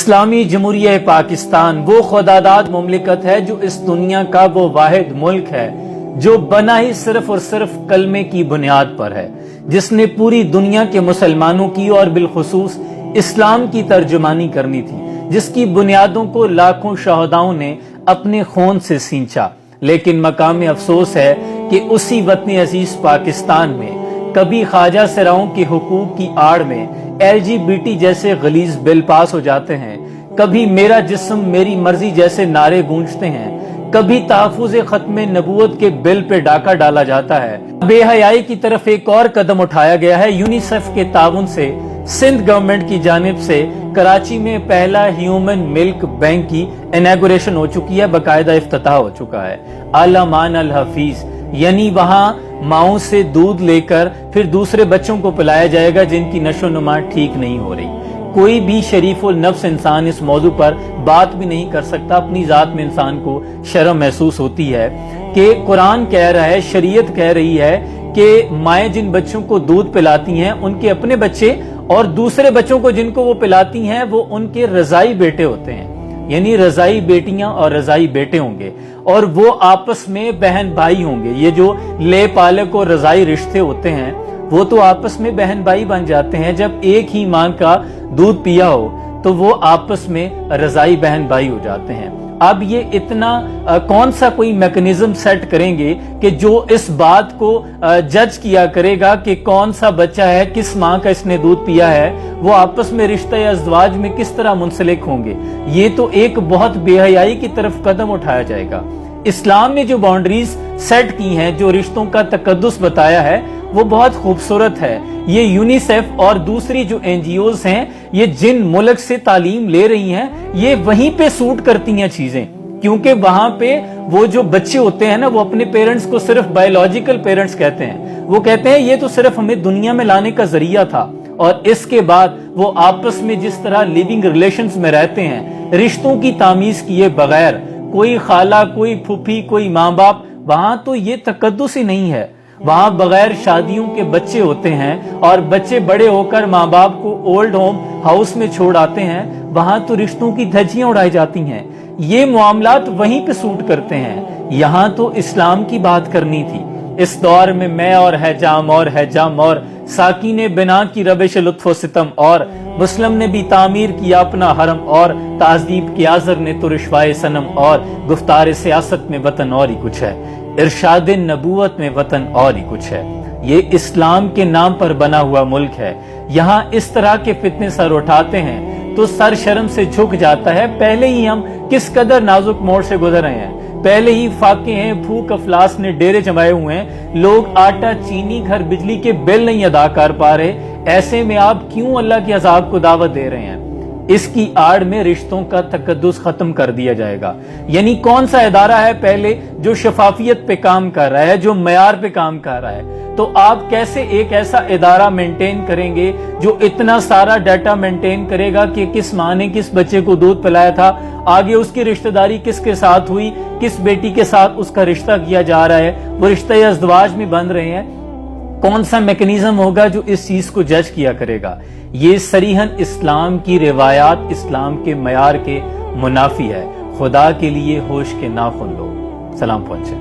اسلامی جمہوریہ پاکستان وہ خداداد مملکت ہے جو اس دنیا کا وہ واحد ملک ہے جو بنا ہی صرف اور صرف کلمے کی بنیاد پر ہے، جس نے پوری دنیا کے مسلمانوں کی اور بالخصوص اسلام کی ترجمانی کرنی تھی، جس کی بنیادوں کو لاکھوں شہداؤں نے اپنے خون سے سینچا۔ لیکن مقام افسوس ہے کہ اسی وطن عزیز پاکستان میں کبھی خواجہ سراؤں کے حقوق کی آڑ میں LGBT جیسے غلیظ بل پاس ہو جاتے ہیں، کبھی میرا جسم میری مرضی جیسے نعرے گونجتے ہیں، کبھی تحفظ ختم نبوت کے بل پہ ڈاکہ ڈالا جاتا ہے۔ بے حیائی کی طرف ایک اور قدم اٹھایا گیا ہے۔ یونیسیف کے تعاون سے سندھ گورنمنٹ کی جانب سے کراچی میں پہلا ہیومن ملک بینک کی انیگوریشن ہو چکی ہے، باقاعدہ افتتاح ہو چکا ہے۔ الامان الحفیظ، یعنی وہاں ماؤں سے دودھ لے کر پھر دوسرے بچوں کو پلایا جائے گا جن کی نشو و نما ٹھیک نہیں ہو رہی۔ کوئی بھی شریف النفس انسان اس موضوع پر بات بھی نہیں کر سکتا۔ اپنی ذات میں انسان کو شرم محسوس ہوتی ہے کہ قرآن کہہ رہا ہے، شریعت کہہ رہی ہے کہ مائیں جن بچوں کو دودھ پلاتی ہیں ان کے اپنے بچے اور دوسرے بچوں کو جن کو وہ پلاتی ہیں وہ ان کے رضائی بیٹے ہوتے ہیں، یعنی رضائی بیٹیاں اور رضائی بیٹے ہوں گے، اور وہ آپس میں بہن بھائی ہوں گے۔ یہ جو لے پالک اور رضائی رشتے ہوتے ہیں وہ تو آپس میں بہن بھائی بن جاتے ہیں۔ جب ایک ہی ماں کا دودھ پیا ہو تو وہ آپس میں رضائی بہن بھائی ہو جاتے ہیں۔ اب یہ اتنا کون سا کوئی میکنزم سیٹ کریں گے کہ جو اس بات کو جج کیا کرے گا کہ کون سا بچہ ہے، کس ماں کا اس نے دودھ پیا ہے، وہ آپس میں رشتہ یا ازدواج میں کس طرح منسلک ہوں گے؟ یہ تو ایک بہت بے حیائی کی طرف قدم اٹھایا جائے گا۔ اسلام نے جو باؤنڈریز سیٹ کی ہیں، جو رشتوں کا تقدس بتایا ہے، وہ بہت خوبصورت ہے۔ یہ یونیسیف اور دوسری جو NGOs ہیں، یہ جن ملک سے تعلیم لے رہی ہیں، یہ وہیں پہ سوٹ کرتی ہیں چیزیں، کیونکہ وہاں پہ وہ جو بچے ہوتے ہیں نا، وہ اپنے پیرنٹس کو صرف بایولوجیکل پیرنٹس کہتے ہیں۔ وہ کہتے ہیں یہ تو صرف ہمیں دنیا میں لانے کا ذریعہ تھا، اور اس کے بعد وہ آپس میں جس طرح لیونگ ریلیشنز میں رہتے ہیں، رشتوں کی تامیز کیے بغیر، کوئی خالہ، کوئی پھوپھی، کوئی ماں باپ، وہاں تو یہ تقدس ہی نہیں ہے۔ وہاں بغیر شادیوں کے بچے ہوتے ہیں اور بچے بڑے ہو کر ماں باپ کو اولڈ ہوم ہاؤس میں چھوڑ آتے ہیں، وہاں تو رشتوں کی دھجیاں اڑائی جاتی ہیں۔ یہ معاملات وہیں پہ سوٹ کرتے ہیں۔ یہاں تو اسلام کی بات کرنی تھی۔ اس دور میں اور ہے جام اور ساکی نے بنا کی روش لطف و ستم، اور مسلم نے بھی تعمیر کیا اپنا حرم، اور تہذیب کے آزر نے تو رشوائے صنم، اور گفتار سیاست میں وطن اور ہی کچھ ہے، ارشاد نبوت میں وطن اور ہی کچھ ہے۔ یہ اسلام کے نام پر بنا ہوا ملک ہے۔ یہاں اس طرح کے فتنے سر اٹھاتے ہیں تو سر شرم سے جھک جاتا ہے۔ پہلے ہی ہم کس قدر نازک موڑ سے گزر رہے ہیں، پہلے ہی فاقے ہیں، بھوک افلاس نے ڈیرے جمائے ہوئے ہیں، لوگ آٹا چینی گھر بجلی کے بل نہیں ادا کر پا رہے۔ ایسے میں آپ کیوں اللہ کے عذاب کو دعوت دے رہے ہیں؟ اس کی آڑ میں رشتوں کا تقدس ختم کر دیا جائے گا۔ یعنی کون سا ادارہ ہے پہلے جو شفافیت پہ کام کر رہا ہے، جو معیار پہ کام کر رہا ہے؟ تو آپ کیسے ایک ایسا ادارہ مینٹین کریں گے جو اتنا سارا ڈیٹا مینٹین کرے گا کہ کس ماں نے کس بچے کو دودھ پلایا تھا، آگے اس کی رشتہ داری کس کے ساتھ ہوئی، کس بیٹی کے ساتھ اس کا رشتہ کیا جا رہا ہے، وہ رشتہ یا ازدواج میں بن رہے ہیں؟ کون سا میکنزم ہوگا جو اس چیز کو جج کیا کرے گا؟ یہ صریحاً اسلام کی روایات، اسلام کے معیار کے منافی ہے۔ خدا کے لیے ہوش کے ناخن لو۔ سلام پہنچے۔